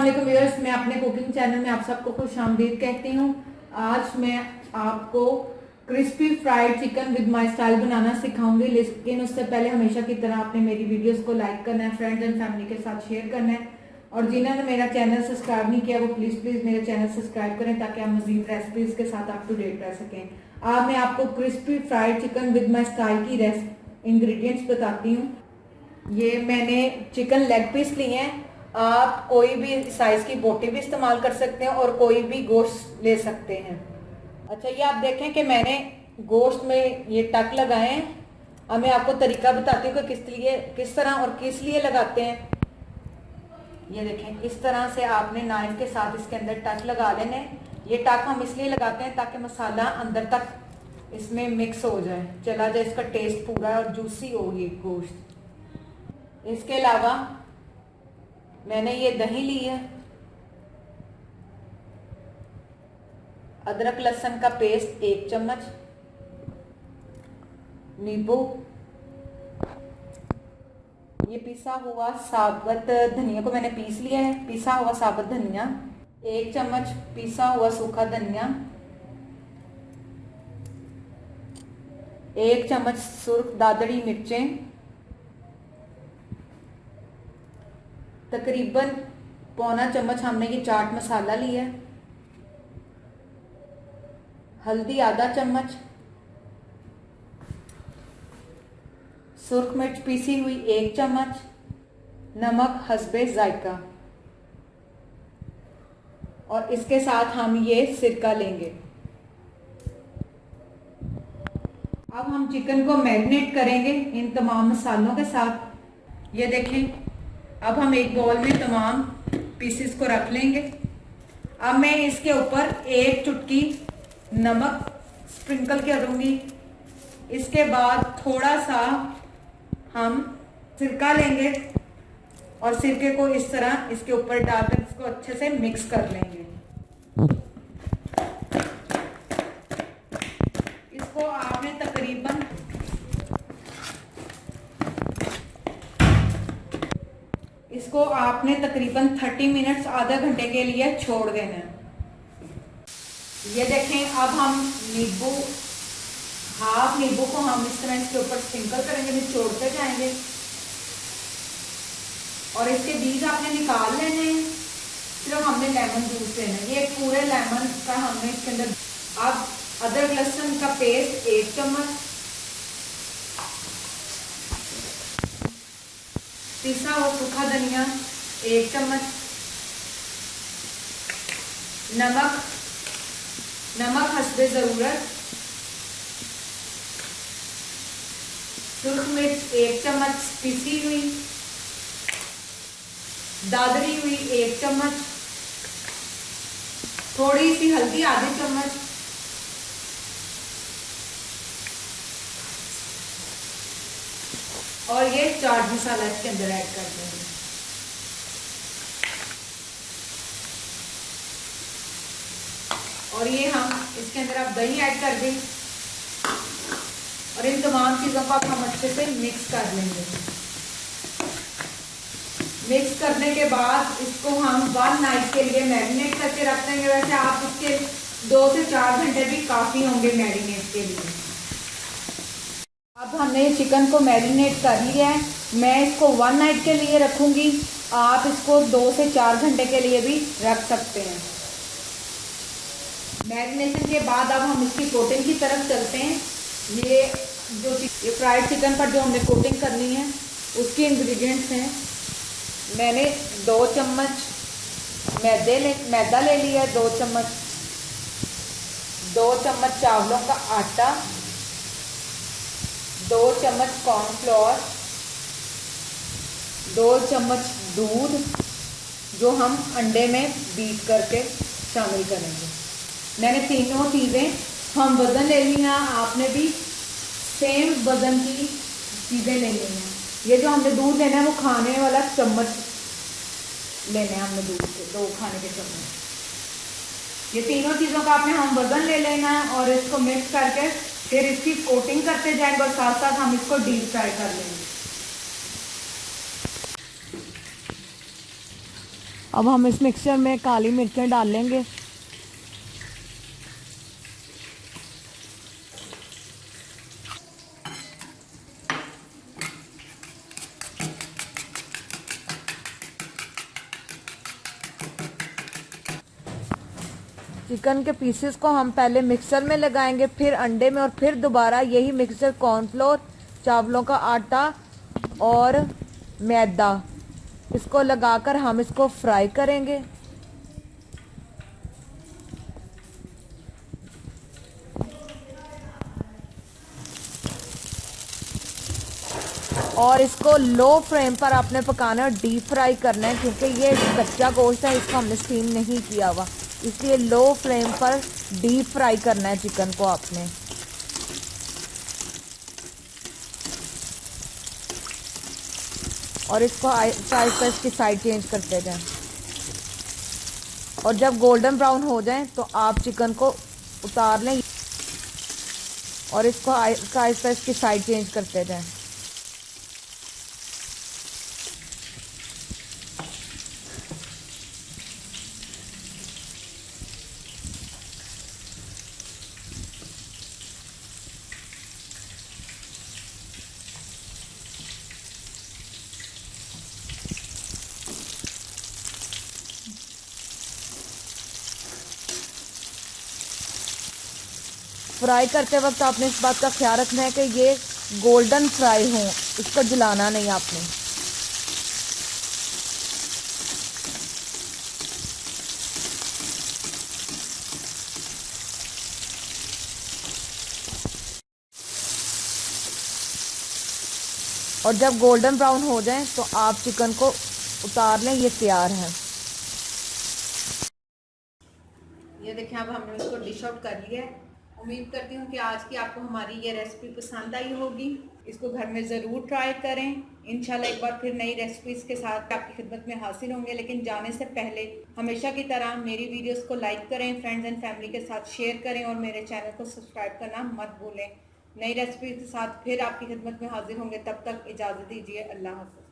वालेकुम व्यूअर्स, मैं अपने कुकिंग चैनल में आप सबको खुशामदीद कहती हूँ। आज मैं आपको crispy fried chicken with my style बनाना सिखाऊंगी, लेकिन उससे पहले हमेशा की तरह आपने मेरी वीडियोस को लाइक करना है, फ्रेंड्स एंड फैमिली के साथ शेयर करना है, और जिन्होंने मेरा चैनल सब्सक्राइब नहीं किया वो प्लीज़ मेरे चैनल सब्सक्राइब करें ताकि आप मजीद रेसिपीज के साथ अप टू डेट रह सकें। आज मैं आपको crispy fried chicken with my style की इंग्रेडिएंट्स बताती हूँ। ये मैंने चिकन लेग पीस लिए हैं। आप कोई भी साइज की बोटी भी इस्तेमाल कर सकते हैं और कोई भी गोश्त ले सकते हैं। अच्छा, ये आप देखें कि मैंने गोश्त में ये टक लगाए हैं। अब मैं आपको तरीका बताती हूँ कि किस तरह और किस लिए लगाते हैं। ये देखें, इस तरह से आपने नाइफ के साथ इसके अंदर टक लगा लेने। ये टक हम इसलिए लगाते हैं ताकि मसाला अंदर तक इसमें मिक्स हो जाए, चला जाए, इसका टेस्ट पूरा और जूसी हो ये गोश्त। इसके अलावा मैंने ये दही ली है, अदरक लहसुन का पेस्ट 1 चम्मच, नींबू, ये पिसा हुआ साबुत धनिया को मैंने पीस लिया है, पिसा हुआ साबुत धनिया 1 चम्मच, पिसा हुआ सूखा धनिया 1 चम्मच, सुर्ख दादड़ी मिर्चें, तकरीबन पौना चम्मच हमने ये चाट मसाला लिया है, हल्दी आधा चम्मच, सुर्ख मिर्च पीसी हुई 1 चम्मच, नमक हस्बे जायका, और इसके साथ हम ये सिरका लेंगे। अब हम चिकन को मैरिनेट करेंगे इन तमाम मसालों के साथ। ये देखें, अब हम एक बाउल में तमाम पीसेस को रख लेंगे। अब मैं इसके ऊपर 1 चुटकी नमक स्प्रिंकल करूंगी। इसके बाद थोड़ा सा हम सिरका लेंगे और सिरके को इस तरह इसके ऊपर डालकर इसको अच्छे से मिक्स कर लेंगे। इसको आपने तकरीबन इसको आपने तकरीबन 30 मिनट्स, आधा घंटे के लिए छोड़ देना है। ये देखें, अब हम हाफ नींबू को हम इस तरह इसके ऊपर स्प्रिंकल करेंगे, निचोड़ते जाएंगे, और इसके बीज आपने निकाल लेने हैं। सिर्फ हमने लेमन जूस लेना है, ये पूरे लेमन का हमने इसके अंदर। अब अदरक लहसुन का पेस्ट 1 चम्मच, पिसा हुआ सूखा धनिया 1 चम्मच, नमक हस्बे जरूरत, सुर्ख मिर्च 1 चम्मच पिसी हुई, दादरी हुई 1 चम्मच, थोड़ी सी हल्दी आधी चम्मच, और ये चाट मसाला इसके अंदर ऐड कर देंगे। और ये हम इसके अंदर अब दही ऐड कर दें और इन तमाम चीज़ों को अब हम अच्छे से मिक्स कर लेंगे। मिक्स करने के बाद इसको हम 1 नाइट के लिए मैरिनेट करके रख देंगे। वैसे आप इसके 2 से 4 घंटे भी काफ़ी होंगे मैरिनेट के लिए। अब हमने चिकन को मैरिनेट कर लिया है। मैं इसको 1 नाइट के लिए रखूँगी, आप इसको 2 से 4 घंटे के लिए भी रख सकते हैं। मैरिनेशन के बाद अब हम इसकी कोटिंग की तरफ चलते हैं। ये फ्राइड चिकन पर जो हमने कोटिंग करनी है उसकी इंग्रेडिएंट्स हैं। मैंने 2 चम्मच मैदा ले लिया है, 2 चम्मच चावलों का आटा, 2 चम्मच कॉर्नफ्लोर, 2 चम्मच दूध जो हम अंडे में बीट करके शामिल करेंगे। मैंने तीनों चीज़ें हम वज़न ले ली हैं, आपने भी सेम वज़न की चीज़ें ले ली हैं। ये जो हमने दूध लेना है वो खाने वाला चम्मच लेना है हमने, दूध के 2 खाने के चम्मच। ये तीनों चीज़ों का आपने हम वज़न ले लेना है और इसको मिक्स करके फिर इसकी कोटिंग करते जाएंगे और साथ साथ हम इसको डीप फ्राई कर लेंगे। अब हम इस मिक्सचर में काली मिर्चें डाल लेंगे। चिकन के पीसेस को हम पहले मिक्सर में लगाएंगे, फिर अंडे में, और फिर दोबारा यही मिक्सचर कॉर्नफ्लोर, चावलों का आटा और मैदा, इसको लगाकर हम इसको फ्राई करेंगे। और इसको लो फ्लेम पर आपने पकाना है, डीप फ्राई करना है, क्योंकि ये कच्चा गोश्त है, इसको हमने स्टीम नहीं किया हुआ, इसलिए लो फ्लेम पर डीप फ्राई करना है चिकन को आपने। और इसको आहिस्ता आहिस्ता इसकी साइड चेंज करते जाएं, और जब गोल्डन ब्राउन हो जाए तो आप चिकन को उतार लें और इसको आहिस्ता आहिस्ता इसकी साइड चेंज करते जाएं। फ्राई करते वक्त आपने इस बात का ख्याल रखना है कि ये गोल्डन फ्राई हो, इसको जलाना नहीं आपने। और जब गोल्डन ब्राउन हो जाए तो आप चिकन को उतार लें, ये तैयार है। ये देखें, अब हमने इसको डिश आउट कर लिया है। उम्मीद करती हूँ कि आज की आपको हमारी ये रेसिपी पसंद आई होगी। इसको घर में ज़रूर ट्राई करें। इंशाल्लाह एक बार फिर नई रेसिपीज़ के साथ आपकी खिदमत में हाजिर होंगे, लेकिन जाने से पहले हमेशा की तरह मेरी वीडियोस को लाइक करें, फ्रेंड्स एंड फैमिली के साथ शेयर करें और मेरे चैनल को सब्सक्राइब करना मत भूलें। नई रेसिपी के साथ फिर आपकी खिदमत में हाजिर होंगे, तब तक इजाज़त दीजिए। अल्लाह हाफ़िज़।